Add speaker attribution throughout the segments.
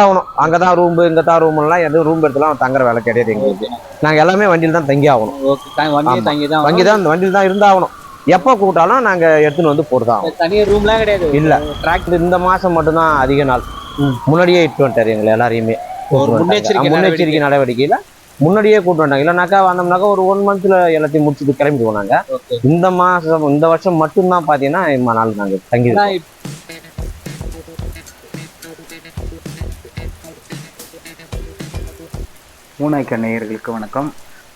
Speaker 1: ஆகணும். அங்கதான் ரூம் இங்கதான் ரூம் எல்லாம் எதுவும் ரூம் எடுத்துலாம் தங்குற வேலை கிடையாது எங்களுக்கு. நாங்க எல்லாமே வண்டியில தான் தங்கி ஆகணும். வண்டியில தான் இருந்தாகணும். எப்போ கூட்டாலும் நாங்க எடுத்துன்னு வந்து போட்டுதான்
Speaker 2: தனியா ரூம்லாம் கிடையாது.
Speaker 1: இல்ல டிராக்டர் இந்த மாசம் மட்டும்தான் அதிக நாள் முன்னாடியே இட்டு வந்துட்டாரு எங்களை எல்லாரையுமே. முன்னெச்சரிக்கை நடவடிக்கையில முன்னாடியே கூட்டு வந்தாங்க. இல்லைனாக்கா வந்தோம்னாக்கா ஒரு 1 மந்த்ல எல்லாத்தையும் முடிச்சுட்டு கிளம்பிடுவோம் நாங்க. இந்த மாசம் இந்த வருஷம் மட்டும்தான் பாத்தீங்கன்னா இம்மா நாள் நாங்க தங்கி
Speaker 3: மூணாய்க்கா நேயர்களுக்கு வணக்கம்.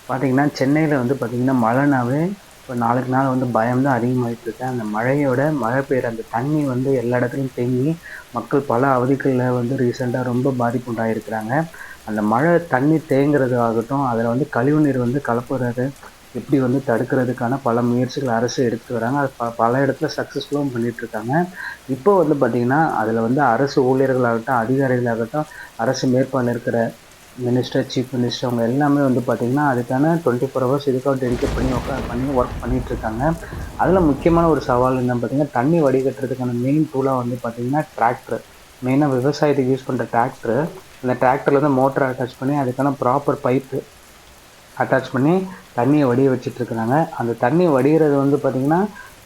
Speaker 3: பார்த்திங்கன்னா சென்னையில் வந்து பார்த்திங்கன்னா மழைனாவே இப்போ நாளுக்கு நாள் வந்து பயம்தான் அதிகமாகிட்டு இருக்கு. அந்த மழை பெய்கிற அந்த தண்ணி வந்து எல்லா இடத்துலையும் தேங்கி மக்கள் பல அவதிகளில் வந்து ரீசெண்டாக ரொம்ப பாதிப்பு உண்டாகிருக்கிறாங்க. அந்த மழை தண்ணி தேங்குறது ஆகட்டும், அதில் வந்து கழிவுநீர் வந்து கலப்புறது எப்படி வந்து தடுக்கிறதுக்கான பல முயற்சிகள் அரசு எடுத்து வராங்க. அது பல இடத்துல சக்ஸஸ்ஃபுல்லும் பண்ணிகிட்ருக்காங்க. இப்போ வந்து பார்த்திங்கன்னா அதில் வந்து அரசு ஊழியர்களாகட்டும், அதிகாரிகளாகட்டும், அரசு மேற்பார்வையில் இருக்கிற மினிஸ்டர், சீஃப் மினிஸ்டர் அவங்க எல்லாமே வந்து பார்த்திங்கன்னா அதுக்கான 24 ஹவர்ஸ் இதுக்காக டெடிகேட் பண்ணி ஒர்க் பண்ணிகிட்ருக்காங்க. அதில் முக்கியமான ஒரு சவால் என்னன்னு பார்த்திங்கன்னா, தண்ணி வடிகட்டுறதுக்கான மெயின் டூலாக வந்து பார்த்திங்கன்னா டிராக்டர். மெயினாக விவசாயத்துக்கு யூஸ் பண்ணுற டிராக்டரு. அந்த டிராக்டரில் வந்து மோட்டரை அட்டாச் பண்ணி அதுக்கான ப்ராப்பர் பைப்பு அட்டாச் பண்ணி தண்ணியை வடிய வச்சிட்ருக்குறாங்க. அந்த தண்ணி வடிகிறது வந்து பார்த்திங்கன்னா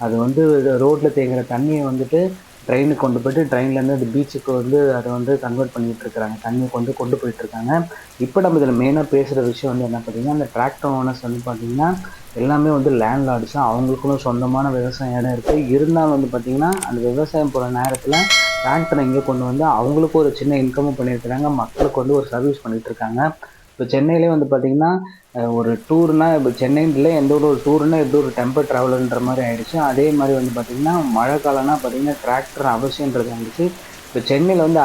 Speaker 3: அது வந்து ரோட்டில் தேங்குகிற தண்ணியை வந்துட்டு ட்ரெயினுக்கு கொண்டு போய்ட்டு ட்ரெயின்லேருந்து அது பீச்சுக்கு வந்து அதை வந்து கன்வெர்ட் பண்ணிகிட்ருக்குறாங்க. தண்ணியை கொண்டு போயிட்டுருக்காங்க. இப்போ நம்ம இதில் மெயினாக பேசுகிற விஷயம் வந்து என்ன பார்த்திங்கன்னா, அந்த டிராக்டர் ஓனர்ஸ் வந்து பார்த்திங்கன்னா எல்லாமே வந்து லேண்ட் லார்ட்ஸ் தான். அவங்களுக்குன்னு சொந்தமான விவசாய இடம் இருக்குது. இருந்தாலும் வந்து பார்த்திங்கன்னா அந்த விவசாயம் போகிற நேரத்தில் டிராக்டரை இங்கே கொண்டு வந்து அவங்களுக்கும் ஒரு சின்ன இன்கமும் பண்ணியிருக்கிறாங்க. மக்களுக்கு வந்து ஒரு சர்வீஸ் பண்ணிகிட்ருக்காங்க. இப்போ சென்னையிலே வந்து பார்த்திங்கன்னா ஒரு டூர்னால் இப்போ சென்னையில் எந்த ஒரு டூர்னால் எந்த ஒரு டெம்பர் ட்ராவலர்ன்ற மாதிரி ஆகிடுச்சு. அதே மாதிரி வந்து பார்த்திங்கன்னா மழை காலம்னா பார்த்திங்கன்னா டிராக்டர் அவசியன்றது ஆகிடுச்சு. இப்போ சென்னையில் வந்து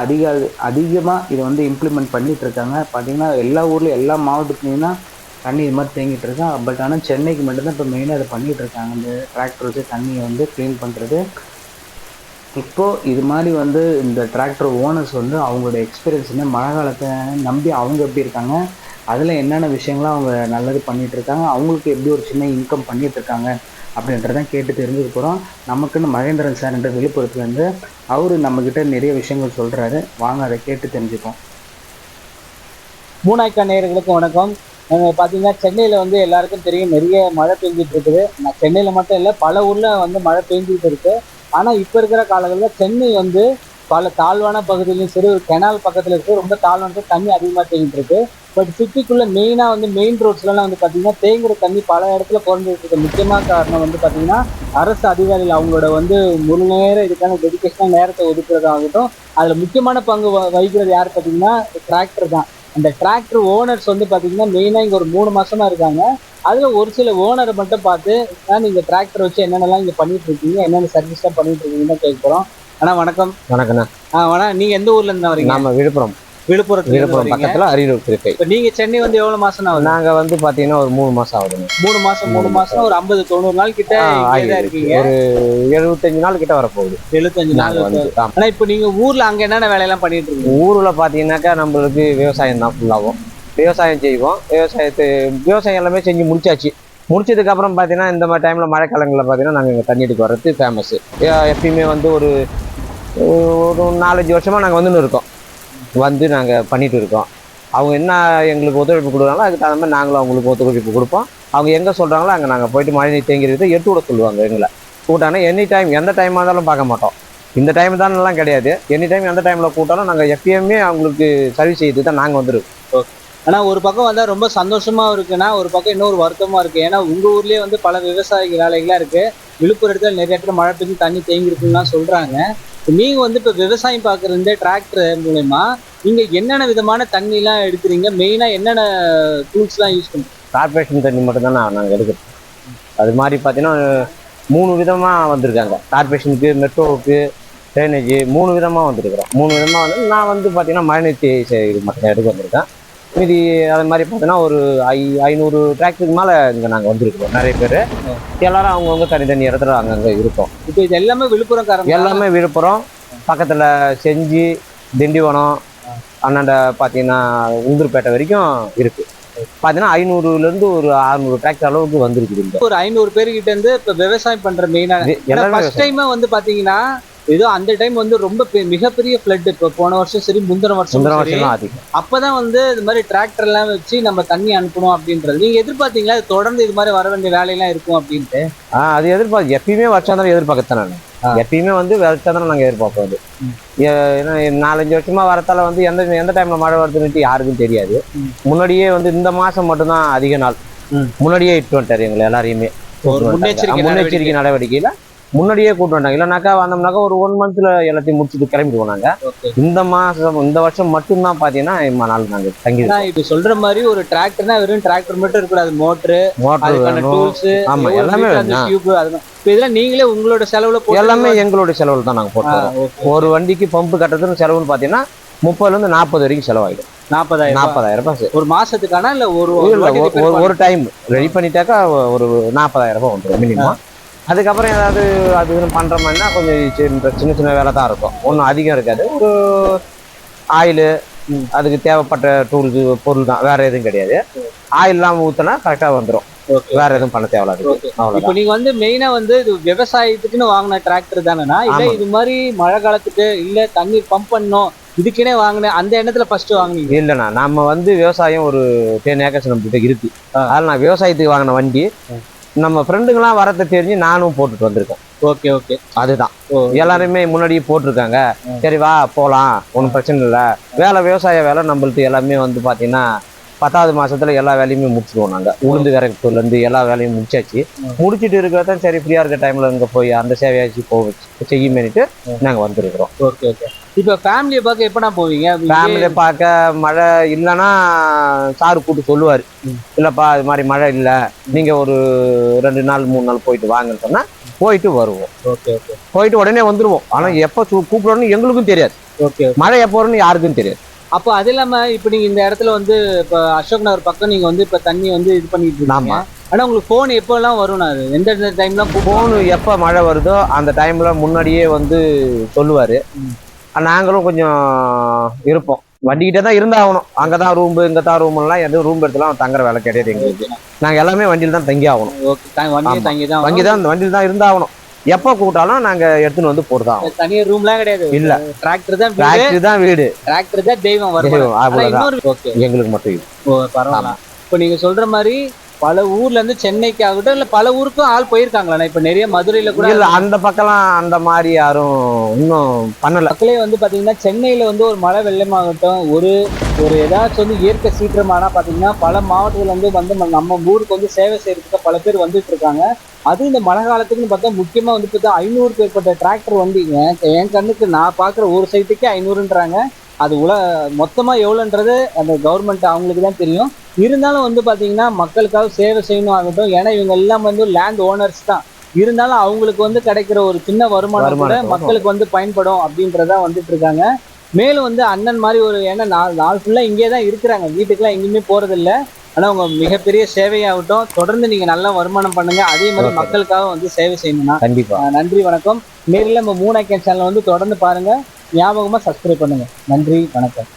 Speaker 3: அதிகமாக இதை வந்து இம்ப்ளிமெண்ட் பண்ணிகிட்ருக்காங்க. பார்த்திங்கன்னா எல்லா ஊர்லேயும் எல்லா மாவட்டத்துலேயும் தான் தண்ணி இது மாதிரி தேங்கிட்டு இருக்கா. பட் ஆனால் சென்னைக்கு மட்டும்தான் இப்போ மெயினாக அதை பண்ணிகிட்ருக்காங்க. இந்த டிராக்டர் வச்சு தண்ணியை வந்து க்ளீன் பண்ணுறது. இப்போது இது மாதிரி வந்து இந்த டிராக்டர் ஓனர்ஸ் வந்து அவங்களோட எக்ஸ்பீரியன்ஸ் என்ன, மழை காலத்தை நம்பி அவங்க எப்படி இருக்காங்க, அதில் என்னென்ன விஷயங்கள்லாம் அவங்க நல்லது பண்ணிகிட்ருக்காங்க, அவங்களுக்கு எப்படி ஒரு சின்ன இன்கம் பண்ணிகிட்ருக்காங்க அப்படின்றதான் கேட்டு தெரிஞ்சுக்க போகிறோம். நமக்குன்னு மகேந்திரன் சார் என்ற விழுப்புரத்துலேருந்து அவர் நம்மக்கிட்ட நிறைய விஷயங்கள் சொல்கிறாரு. வாங்க அதை கேட்டு தெரிஞ்சுப்போம்.
Speaker 2: மூணாய்க்கா நேயர்களுக்கு வணக்கம். பார்த்தீங்கன்னா சென்னையில் வந்து எல்லாருக்கும் தெரியும் நிறைய மழை பெஞ்சிட்டு இருக்குது. சென்னையில் மட்டும் இல்லை, பல ஊரில் வந்து மழை பெஞ்சிட்டு இருக்குது. ஆனால் இப்போ இருக்கிற காலங்களில் சென்னை வந்து பல தாழ்வான பகுதியிலையும் சரி, ஒரு கெனால் பக்கத்தில் இருக்குது, ரொம்ப தாழ்வான தண்ணி அதிகமாக தேங்கிட்டு இருக்கு. பட் சிட்டிக்குள்ளே மெயினாக வந்து மெயின் ரோட்ஸ்லாம் வந்து பார்த்திங்கன்னா தேங்குற தண்ணி பல இடத்துல குறைஞ்சிட்டு இருக்க முக்கியமான காரணம் வந்து பார்த்திங்கன்னா அரசு அதிகாரிகள் அவங்களோட வந்து முழு நேரம் இதுக்கான டெடிகேஷனாக நேரத்தை ஒதுக்குறதாகட்டும். அதில் முக்கியமான பங்கு வகிக்கிறது யார் பார்த்திங்கன்னா டிராக்டர் தான். அந்த டிராக்டர் ஓனர்ஸ் வந்து பார்த்திங்கன்னா மெயினாக இங்கே ஒரு 3 மாதமாக இருக்காங்க. அதில் ஒரு சில ஓனரை மட்டும் பார்த்து நீங்கள் டிராக்டர் வச்சு என்னென்னலாம் இங்கே பண்ணிட்டு இருக்கீங்க, என்னென்ன சர்வீஸ்லாம் பண்ணிட்டு இருக்கீங்கன்னு கேட்க போகிறோம். அண்ணா வணக்கம்.
Speaker 1: வணக்கண்ணா.
Speaker 2: வணக்கம். நீங்கள் எந்த ஊர்ல இருந்து வரீங்க?
Speaker 1: நம்ம விழுப்புரம் பக்கத்துல அரியலூர் இருக்கு.
Speaker 2: இப்போ நீங்க சென்னை வந்து எவ்வளவு மாசம் ஆகுது?
Speaker 1: நாங்க வந்து பாத்தீங்கன்னா ஒரு 3 மாசம் ஆகுதுங்க.
Speaker 2: 3 மாசம் ஒரு 50-90 நாள் கிட்ட இருக்கீங்க.
Speaker 1: ஒரு 75 நாள் கிட்ட வரப்போகுது.
Speaker 2: 75 நாள் வந்து. ஆனா இப்போ நீங்க ஊர்ல அங்க என்னென்ன வேலையெல்லாம் பண்ணிட்டு இருக்கீங்க?
Speaker 1: ஊர்ல பாத்தீங்கன்னாக்கா நம்மளுக்கு விவசாயம் தான் ஃபுல்லாகும். விவசாயம் செய்வோம். விவசாயம் எல்லாமே செஞ்சு முடிச்சதுக்கு அப்புறம் பாத்தீங்கன்னா இந்த மாதிரி டைம்ல மழைக்காலங்களில் பாத்தீங்கன்னா நாங்க இங்க தண்ணி எடுக்க வர்றது ஃபேமஸ். எப்பயுமே வந்து ஒரு 4-5 வருஷமா நாங்க வந்துன்னு இருக்கோம். வந்து நாங்கள் பண்ணிட்டு இருக்கோம். அவங்க என்ன எங்களுக்கு ஒத்துழைப்பு கொடுக்குறாங்களோ அதுக்கு தகுந்த மாதிரி நாங்களும் அவங்களுக்கு ஒத்துழைப்பு கொடுப்போம். அவங்க எங்கே சொல்கிறாங்களோ அங்கே நாங்கள் போயிட்டு மழை நீர் தேங்கிறத எடுத்து விட சொல்லுவாங்க. எங்களை கூட்டானா எனி டைம் எந்த டைமாக இருந்தாலும் பார்க்க மாட்டோம். இந்த டைம் தானெல்லாம் கிடையாது. எனி டைம் எந்த டைமில் கூட்டாலும் நாங்கள் எப்பயுமே அவங்களுக்கு சர்வீஸ் செய்து தான் நாங்கள் வந்துருக்கோம்.
Speaker 2: ஓகே. ஆனால் ஒரு பக்கம் வந்தால் ரொம்ப சந்தோஷமாக இருக்குன்னா, ஒரு பக்கம் இன்னொரு வருத்தமாக இருக்குது. ஏன்னா உங்கள் ஊர்லேயே வந்து பல விவசாய வேலைகளாக இருக்குது. விழுப்புரத்தில் நிறைய இடத்துல மழை பெஞ்சு தண்ணி தேங்கிருக்குன்னு சொல்கிறாங்க. நீங்கள் வந்து இப்போ விவசாயம் பார்க்குற இந்த டிராக்டர் மூலமா நீங்கள் என்னென்ன விதமான தண்ணிலாம் எடுக்கிறீங்க? மெயினாக என்னென்ன டூல்ஸ்லாம் யூஸ் பண்ணுறீங்க?
Speaker 1: கார்பரேஷன் தண்ணி மட்டும்தான் நாங்கள் எடுக்கிறோம். அது மாதிரி பார்த்தீங்கன்னா 3 விதமாக வந்திருக்காங்க. கார்பரேஷனுக்கு, மெட்ரோவுக்கு, ட்ரைனேஜ் 3 விதமாக வந்துருக்குறோம். 3 விதமாக வந்து நான் வந்து பார்த்தீங்கன்னா மழைநீர் இது மட்டும் எடுக்க வந்திருக்கேன். மீதி அது மாதிரி பார்த்தீங்கன்னா ஒரு 500 டிராக்டருக்கு மேலே இங்கே நாங்கள் வந்துருக்குறோம். நிறைய பேர் எல்லாரும் அவங்கவுங்க தனி இடத்துல அங்கங்கே இருக்கோம்.
Speaker 2: இப்போ இது எல்லாமே விழுப்புரம்
Speaker 1: எல்லாமே விழுப்புரம் பக்கத்தில் செஞ்சி, திண்டிவனம், அண்ணாண்ட பார்த்தீங்கன்னா உளுந்தூர்பேட்டை வரைக்கும் இருக்குது. பார்த்தீங்கன்னா 500லேருந்து ஒரு 600 டிராக்டர் அளவுக்கு வந்துருக்குது.
Speaker 2: ஒரு 500 பேர்கிட்ட இருந்து இப்போ விவசாயம் பண்ணுற மெயினாக ஃபர்ஸ்ட் டைமாக வந்து பார்த்தீங்கன்னா ஏதோ அந்த டைம் வந்து ரொம்ப மிகப்பெரிய ஃப்ளட். இப்போ போன வருஷம் சரி, முந்தின வருஷம் சரி,
Speaker 1: தான் அதிகம்.
Speaker 2: அப்பதான் வந்து இது மாதிரி டிராக்டர் எல்லாம் வச்சு நம்ம தண்ணி அனுப்பணும் அப்படின்றது நீங்க எதிர்பார்த்தீங்களா? இது தொடர்ந்து இது மாதிரி வர வேண்டிய வேலையெல்லாம் இருக்கும் அப்படின்ட்டு?
Speaker 1: அது எதிர்பார்த்து எப்பயுமே வருஷம் எதிர்பார்க்கத்தான் நான் எப்பயுமே வந்து வருஷம் நாங்க எதிர்பார்ப்போம். அது ஏன்னா 4-5 வருஷமா வரத்தால வந்து எந்த டைம்ல மழை வருதுன்னு யாருக்கும் தெரியாது. முன்னாடியே வந்து இந்த மாசம் மட்டும்தான் அதிக நாள் முன்னாடியே இட்டு வந்துட்டாரு எங்களை எல்லாரையுமே. முன்னெச்சரிக்கை நடவடிக்கையில முன்னாடியே கூட்டு வந்தாங்க. இல்லைனாக்கா வந்தோம்னாக்கா ஒரு 1 மந்த்ல எல்லாத்தையும் முடிச்சுட்டு கிளம்பிடுவோம் நாங்க. இந்த வருஷம் மட்டும்தான் பாத்தீங்கன்னா நாள் நாங்க தங்கி.
Speaker 2: இப்ப சொல்ற மாதிரி ஒரு டிராக்டர்னா வெறும் டிராக்டர் மட்டும் இருக்கக்கூடாது, மோட்டர் டூல்ஸ்
Speaker 1: எல்லாமே
Speaker 2: இதெல்லாம் நீங்களே உங்களோட செலவுல
Speaker 1: எல்லாமே எங்களோட செலவுல தான் நாங்க போட்டோம். ஒரு வண்டிக்கு பம்பு கட்டுறதுன்னு செலவுன்னு பாத்தீங்கன்னா 30 to 40 வரைக்கும் செலவாயிடும். 40,000 ரூபாய்
Speaker 2: ஒரு மாசத்துக்கான? இல்ல
Speaker 1: ஒரு டைம் ரெடி பண்ணிட்டாக்கா ஒரு 40,000 ரூபாய் வந்துடும் மினிமம். அதுக்கப்புறம் ஏதாவது அது பண்ற மாதிரினா கொஞ்சம் சின்ன சின்ன வேலை தான் இருக்கும், ஒன்றும் அதிகம் இருக்காது. ஒரு ஆயிலு, அதுக்கு தேவைப்பட்ட டூல்ஸ் பொருள் தான், வேற எதுவும் கிடையாது. ஆயில் இல்லாம ஊத்தினா கரெக்டா வந்துடும், வேற எதுவும் பண்ண தேவையில்ல.
Speaker 2: இப்போ நீங்க வந்து மெயினா வந்து இது விவசாயத்துக்குன்னு வாங்கின டிராக்டர் தானேனா, இல்ல இது மாதிரி மழை காலத்துக்கு இல்ல தண்ணி பம்ப் பண்ணணும் இதுக்குன்னே வாங்கினேன் அந்த எண்ணத்துல ஃபர்ஸ்ட் வாங்கினீங்க?
Speaker 1: இல்லைண்ணா, நம்ம வந்து விவசாயம் ஒரு 10 ஏக்கர்ஸ் நம்ம கிட்ட இருக்கு. அதனால நான் விவசாயத்துக்கு வாங்கின வண்டி நம்ம ஃப்ரெண்டுங்களாம் வரத்தை தெரிஞ்சு நானும் போட்டுட்டு வந்திருக்கேன்.
Speaker 2: ஓகே ஓகே,
Speaker 1: அதுதான் எல்லாருமே முன்னாடியே போட்டிருக்காங்க. சரி வா போகலாம், ஒன்றும் பிரச்சனை இல்லை. விவசாய வேலை நம்மளுக்கு எல்லாமே வந்து பார்த்தீங்கன்னா 10வது மாசத்துல எல்லா வேலையுமே முடிச்சிடுவோம். நாங்கள் உளுந்து விறகுலேருந்து எல்லா வேலையும் முடிச்சாச்சு. முடிச்சுட்டு இருக்கிறதான் சரி ஃப்ரீயாக இருக்க டைமில் இங்கே போய் அந்த சேவையாச்சு செய்யுமேனிட்டு நாங்கள் வந்துருக்குறோம்.
Speaker 2: Okay okay. இப்போ ஃபேமிலியை பார்க்க எப்போனா போவீங்க?
Speaker 1: ஃபேமிலியை பார்க்க மழை இல்லைன்னா சாரு கூட்டு சொல்லுவார், இல்லைப்பா இது மாதிரி மழை இல்லை, நீங்கள் ஒரு 2 நாள் 3 நாள் போயிட்டு வாங்கன்னு சொன்னால் போயிட்டு வருவோம்.
Speaker 2: Okay okay.
Speaker 1: போயிட்டு உடனே வந்துடுவோம். ஆனால் எப்போ கூப்பிடணும்னு எங்களுக்கும் தெரியாது.
Speaker 2: ஓகே.
Speaker 1: மழை எப்போ வரும்னு யாருக்கும் தெரியாது.
Speaker 2: அப்போ அது இல்லாம இப்போ நீங்க இந்த இடத்துல வந்து இப்போ அசோக் நகர் பக்கம் நீங்க வந்து இப்போ தண்ணி வந்து இது பண்ணிட்டு இருக்கீங்க. ஆனா உங்களுக்கு போன் எப்போ எல்லாம் வரும்? அது எந்த டைம்ல
Speaker 1: போன் எப்போ மழை வருதோ அந்த டைம்ல முன்னாடியே வந்து சொல்லுவாரு. நாங்களும் கொஞ்சம் இருப்போம், வண்டிக்கிட்டே தான் இருந்தாகணும். அங்கதான் ரூம் இங்கதான் ரூம் எல்லாம் எதுவும் ரூம் எடுத்துலாம் தங்குற வேலை கிடையாது எங்களுக்கு. நாங்க எல்லாமே வண்டியில் தான் தங்கி ஆகணும். வண்டியில் தான் இருந்தாகணும். எப்போ கூட்டாலும் நாங்க எடுத்துன்னு வந்து போடுதான்.
Speaker 2: தனியா ரூம்லாம் கிடையாது, இல்ல டிராக்டர் தான்
Speaker 1: வீடு,
Speaker 2: டிராக்டர் தான் தெய்வம்.
Speaker 1: எங்களுக்கு மட்டும் இது
Speaker 2: பரவாயில்ல. இப்போ நீங்க சொல்ற மாதிரி பல ஊர்ல இருந்து சென்னைக்கு ஆகட்டும் இல்ல பல ஊருக்கும் ஆள் போயிருக்காங்களா? இப்ப நிறைய மதுரையில கூட
Speaker 1: இல்ல, அந்த பக்கம்லாம் அந்த மாதிரி யாரும் இன்னும் பண்ணல.
Speaker 2: மக்களே வந்து பாத்தீங்கன்னா சென்னையில வந்து ஒரு மழை வெள்ளமாகட்டும் ஒரு ஏதாச்சும் வந்து இயற்கை சீற்றமானா பாத்தீங்கன்னா பல மாவட்டத்துல வந்து நம்ம ஊருக்கு வந்து சேவை செய்யறதுக்கு பல பேர் வந்துட்டு இருக்காங்க. அது இந்த மழை காலத்துக்குன்னு பார்த்தா முக்கியமா வந்து பார்த்தா 500க்கு மேற்பட்ட டிராக்டர் வண்டிங்க. என் கண்ணுக்கு நான் பாக்குற ஒரு சைட்டுக்கே 500ன்றாங்க. அது மொத்தமா எவ்வளோன்றது அந்த கவர்மெண்ட் அவங்களுக்கு தான் தெரியும். இருந்தாலும் வந்து பாத்தீங்கன்னா மக்களுக்காக சேவை செய்யணும் ஆகட்டும், ஏன்னா இவங்க எல்லாம் வந்து லேண்ட் ஓனர்ஸ் தான். இருந்தாலும் அவங்களுக்கு வந்து கிடைக்கிற ஒரு சின்ன வருமானம் கூட மக்களுக்கு வந்து பயன்படும் அப்படின்றதா வந்துட்டு இருக்காங்க. மேலும் வந்து அண்ணன் மாதிரி ஒரு, ஏன்னா நாள் ஃபுல்லா இங்கே தான் இருக்கிறாங்க, வீட்டுக்கெல்லாம் எங்கேயுமே போறதில்லை. ஆனா உங்க மிகப்பெரிய சேவையாகட்டும், தொடர்ந்து நீங்க நல்லா வருமானம் பண்ணுங்க. அதே மாதிரி மக்களுக்காக வந்து சேவை செய்யணும்னா
Speaker 1: கண்டிப்பா.
Speaker 2: நன்றி, வணக்கம். நேரில் நம்ம 3 சேனல் வந்து தொடர்ந்து பாருங்க, ஞாபகமா சப்ஸ்கிரைப் பண்ணுங்க. நன்றி, வணக்கம்.